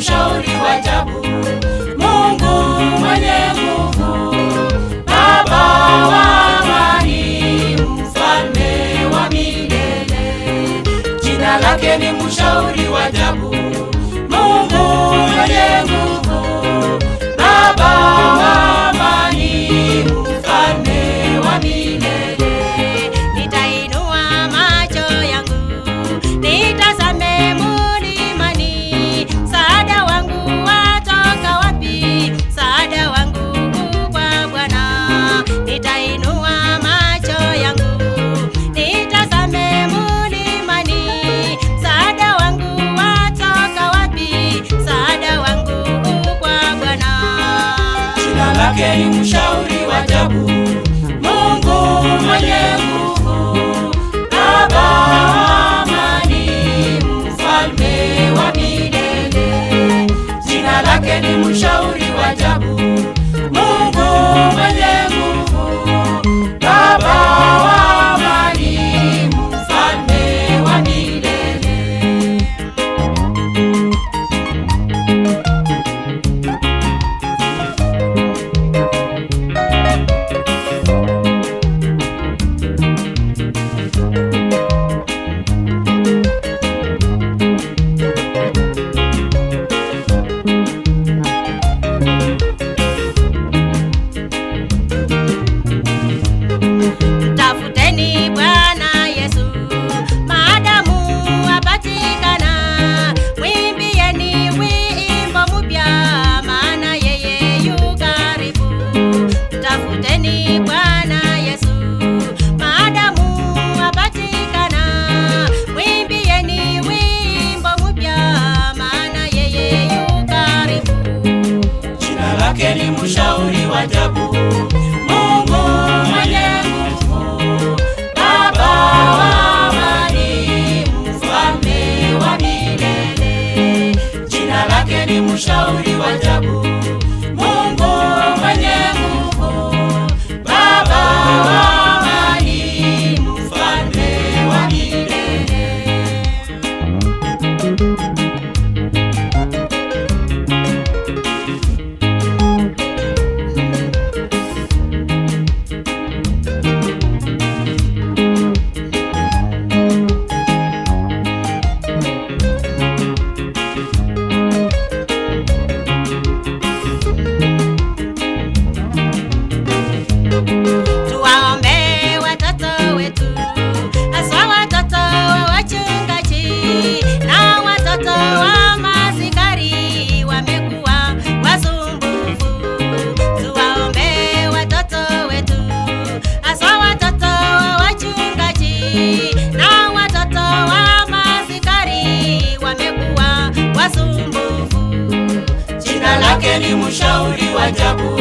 mshauri wa ajabu, Mungu mwenye nguvu, Baba wa amani, mfalme wa milele. Jina lake ni mshauri wa ajabu, Mungu mwenye nguvu, Baba wa amani, mfalme wa milele. Nitainua macho yangu nitazame mlimani, msaada wangu watoka wapi? Msaada wangu kwa Bwana. Nitainua macho yangu nitazame mlimani, msaada wangu watoka wapi? Msaada wangu kwa Bwana. Jina lake ni mshauri wa ajabu, Mungu mwenye nguvu, Baba wa amani, mfalme wa milele. Jina lake ni mshauri wa ajabu, Mungu mwenye nguvu, Baba wa amani, mfalme wa milele. Tafuteni Bwana Yesu maadamu apatikana, mwimbieni wimbo mpya, maana yeye yu karibu. Tafuteni Bwana Yesu maadamu apatikana, mwimbieni wimbo mpya, maana yeye yu karibu. Jina lake ni mshauri wa ajabu, Mungu mwenye nguvu, Baba wa amani, mfalme wa milele. Jina lake ni mshauri wa ajabu, Mungu mwenye nguvu, Baba wa amani, mfalme wa milele. Tuwaombe watoto wetu, haswa watoto wa wachungaji na watoto wa maaskari, wamekuwa wasumbufu. Tuwaombe watoto wetu, haswa watoto wa wachungaji na watoto wa maaskari, wamekuwa wasumbufu. Jina lake ni mshauri wa ajabu,